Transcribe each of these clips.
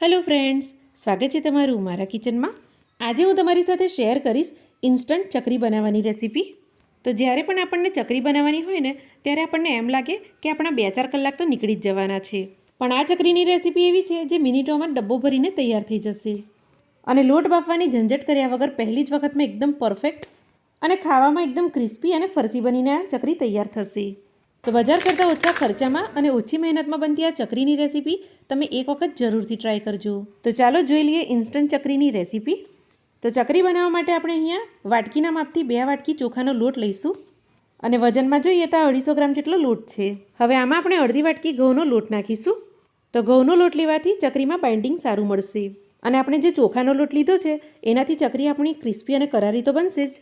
Hello friends, સ્વાગત છે તમારું મારા કિચનમાં। આજે હું તમારી સાથે શેર કરીશ ઇન્સ્ટન્ટ ચકરી બનાવવાની રેસીપી। તો જ્યારે પણ આપણને ચકરી બનાવવાની હોય ને ત્યારે આપણને એમ લાગે કે આપણા 2-4 કલાક તો નીકળી જ જવાના છે, પણ આ ચકરીની રેસીપી એવી છે જે મિનિટોમાં ડબ્બો ભરીને તૈયાર થઈ જશે અને લોટ બાફવાની ઝંઝટ કર્યા વગર પહેલી જ વખતમાં એકદમ પરફેક્ટ અને ખાવામાં એકદમ ક્રિસ્પી અને ફરસી બનીને આ ચકરી તૈયાર થશે। તો બજાર કરતાં ઓછા ખર્ચામાં અને ઓછી મહેનતમાં બનતી આ ચકરીની રેસીપી તમે એક વખત જરૂરથી ટ્રાય કરજો। તો ચાલો જોઈ લઈએ ઇન્સ્ટન્ટ ચકરીની રેસીપી। તો ચકરી બનાવવા માટે આપણે અહીંયા વાટકીના માપથી 2 વાટકી ચોખાનો લોટ લઈશું અને વજનમાં જોઈએ તો 250 ગ્રામ જેટલો લોટ છે। હવે આમાં આપણે અડધી વાટકી ઘઉંનો લોટ નાખીશું। તો ઘઉંનો લોટ લેવાથી ચકરીમાં બાઇન્ડિંગ સારું મળશે અને આપણે જે ચોખાનો લોટ લીધો છે એનાથી ચકરી આપણી ક્રિસ્પી અને કરારી તો બનશે જ,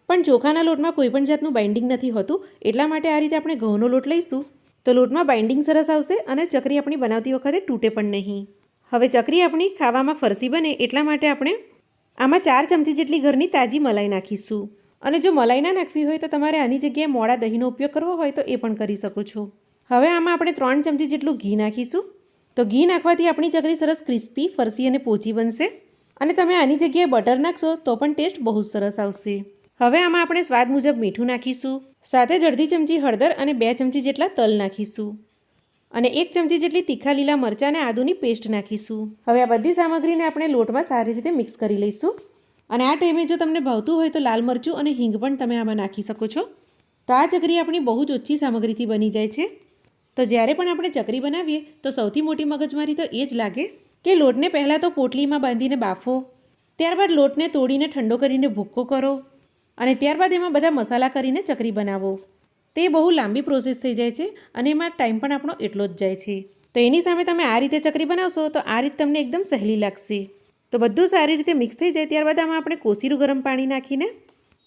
પણ ચોખાના લોટમાં કોઈ પણ જાતનું બાઇન્ડિંગ નથી હોતું, એટલા માટે આ રીતે આપણે ઘઉંનો લોટ લઈશું તો લોટમાં બાઇન્ડિંગ સરસ આવશે અને ચકરી આપણી બનાવતી વખતે તૂટે પણ નહીં। હવે ચકરી આપણી ખાવામાં ફરસી બને એટલા માટે આપણે આમાં 4 ચમચી જેટલી ઘરની તાજી મલાઈ નાખીશું અને જો મલાઈ ના નાખવી હોય તો તમારે આની જગ્યાએ મોળા દહીંનો ઉપયોગ કરવો હોય તો એ પણ કરી શકો છો। હવે આમાં આપણે 3 ચમચી જેટલું ઘી નાખીશું। તો ઘી નાખવાથી આપણી ચકરી સરસ ક્રિસ્પી, ફરસી અને પોચી બનશે અને તમે આની જગ્યાએ બટર નાખશો તો પણ ટેસ્ટ બહુ સરસ આવશે। હવે આમાં આપણે સ્વાદ મુજબ મીઠું નાખીશું, સાથે જ અડધી ચમચી હળદર અને 2 ચમચી જેટલા તલ નાખીશું અને 1 ચમચી જેટલી તીખા લીલા મરચાં અને આદુની પેસ્ટ નાખીશું। હવે આ બધી સામગ્રીને આપણે લોટમાં સારી રીતે મિક્સ કરી લઈશું અને આ ટાઈમે જો તમને ભાવતું હોય તો લાલ મરચું અને હિંગ પણ તમે આમાં નાખી શકો છો। તો આ ચકરી આપણી બહુ જ ઓછી સામગ્રીથી બની જાય છે। તો જ્યારે પણ આપણે ચકરી બનાવીએ તો સૌથી મોટી મગજમારી તો એ જ લાગે કે લોટને પહેલાં તો પોટલીમાં બાંધીને બાફો, ત્યારબાદ લોટને તોડીને ઠંડો કરીને ભૂક્કો કરો અને ત્યારબાદ એમાં બધા મસાલા કરીને ચકરી બનાવો। તે બહુ લાંબી પ્રોસેસ થઈ જાય છે અને એમાં ટાઈમ પણ આપણો એટલો જ જાય છે। તો એની સામે તમે આ રીતે ચકરી બનાવશો તો આ રીત તમને એકદમ સહેલી લાગશે। તો બધું સારી રીતે મિક્સ થઈ જાય ત્યારબાદ આમાં આપણે કોસીરું ગરમ પાણી નાખીને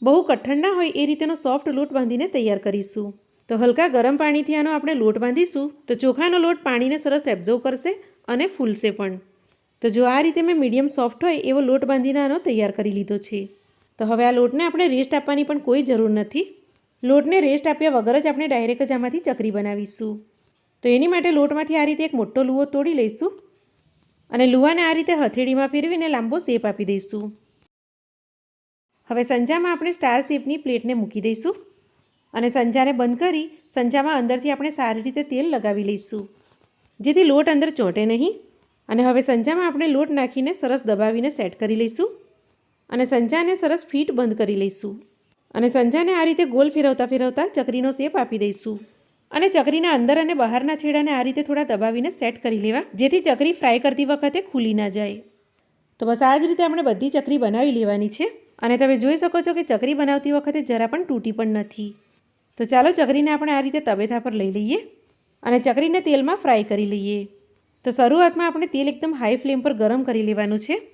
બહુ કઠણ ના હોય એ રીતેનો સોફ્ટ લોટ બાંધીને તૈયાર કરીશું। તો હલકા ગરમ પાણીથી આનો આપણે લોટ બાંધીશું તો ચોખાનો લોટ પાણીને સરસ એબ્ઝોર્વ કરશે અને ફૂલશે પણ। તો જો આ રીતે મેં મીડિયમ સોફ્ટ હોય એવો લોટ બાંધીને આનો તૈયાર કરી લીધો છે। તો હવે આ લોટને આપણે રેસ્ટ આપવાની પણ કોઈ જરૂર નથી। લોટને રેસ્ટ આપ્યા વગર જ આપણે ડાયરેક્ટ જ આમાંથી ચકરી બનાવીશું। તો એની માટે લોટમાંથી આ રીતે એક મોટો લુવો તોડી લઈશું અને લુવાને આ રીતે હથેળીમાં ફેરવીને લાંબો શેપ આપી દઈશું। હવે સંજામાં આપણે સ્ટાર શેપની પ્લેટને મૂકી દઈશું અને સંજાને બંધ કરી સંજામાં અંદરથી આપણે સારી રીતે તેલ લગાવી લઈશું જેથી લોટ અંદર ચોંટે નહીં। અને હવે સંજામાં આપણે લોટ નાખીને સરસ દબાવીને સેટ કરી લઈશું અને સંજાને સરસ ફીટ બંધ કરી લઈશું અને સંજાને આ રીતે ગોલ ફેરવતા ફેરવતા ચકરીનો શેપ આપી દઈશું અને ચકરીના અંદર અને બહારના છેડાને આ રીતે થોડા દબાવીને સેટ કરી લેવા જેથી ચકરી ફ્રાય કરતી વખતે ખુલી ના જાય। તો બસ આ જ રીતે આપણે બધી ચકરી બનાવી લેવાની છે અને તમે જોઈ શકો છો કે ચકરી બનાવતી વખતે જરા પણ તૂટી પણ નથી। તો ચાલો ચકરીને આપણે આ રીતે તવેથા પર લઈ લઈએ અને ચકરીને તેલમાં ફ્રાય કરી લઈએ। તો શરૂઆતમાં આપણે તેલ એકદમ હાઈ ફ્લેમ પર ગરમ કરી લેવાનું છે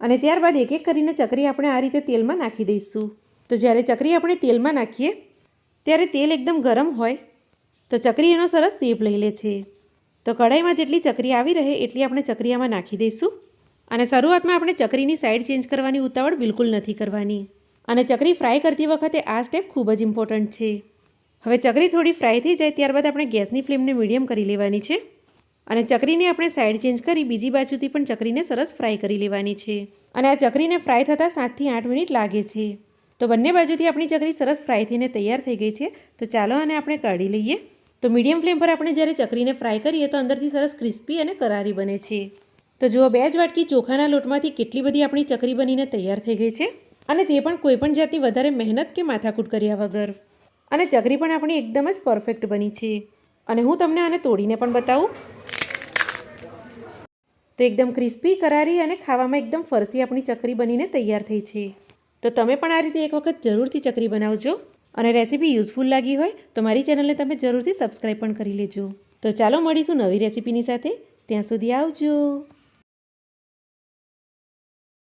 અને ત્યારબાદ એક એક કરીને ચકરી આપણે આ રીતે તેલમાં નાખી દઈશું। તો જ્યારે ચકરી આપણે તેલમાં નાખીએ ત્યારે તેલ એકદમ ગરમ હોય તો ચકરી એનો સરસ શેપ લઈ લે છે। તો કઢાઈમાં જેટલી ચકરી આવી રહે એટલી આપણે ચકરી આમાં નાખી દઈશું અને શરૂઆતમાં આપણે ચકરીની સાઈડ ચેન્જ કરવાની ઉતાવળ બિલકુલ નથી કરવાની અને ચકરી ફ્રાય કરતી વખતે આ સ્ટેપ ખૂબ જ ઇમ્પોર્ટન્ટ છે। હવે ચકરી થોડી ફ્રાય થઈ જાય ત્યારબાદ આપણે ગેસની ફ્લેમને મીડિયમ કરી લેવાની છે અને ચકરીને આપણે સાઈડ ચેન્જ કરી બીજી બાજુથી પણ ચકરીને સરસ ફ્રાય કરી લેવાની છે અને આ ચકરીને ફ્રાય થતાં 7 થી 8 મિનિટ લાગે છે। તો બંને બાજુથી આપણી ચકરી સરસ ફ્રાય થઈને તૈયાર થઈ ગઈ છે। તો ચાલો આને આપણે કાઢી લઈએ। તો મીડિયમ ફ્લેમ પર આપણે જ્યારે ચકરીને ફ્રાય કરીએ તો અંદરથી સરસ ક્રિસ્પી અને કરારી બને છે। તો જુઓ 2 જ વાટકી ચોખાના લોટમાંથી કેટલી બધી આપણી ચકરી બનીને તૈયાર થઈ ગઈ છે અને તે પણ કોઈ પણ જાતની વધારે મહેનત કે માથાકૂટ કર્યા વગર અને ચકરી પણ આપણી એકદમ જ પરફેક્ટ બની છે અને હું તમને આને તોડીને પણ બતાવું તો એકદમ ક્રિસ્પી, કરારી અને ખાવામાં એકદમ ફરસી આપણી ચકરી બનીને તૈયાર થઈ છે। તો તમે પણ આ રીતે એક વખત જરૂરથી ચકરી બનાવજો અને રેસીપી યુઝફુલ લાગી હોય તો મારી ચેનલને તમે જરૂરથી સબસ્ક્રાઈબ પણ કરી લેજો। તો ચાલો મળીશું નવી રેસીપીની સાથે, ત્યાં સુધી આવજો।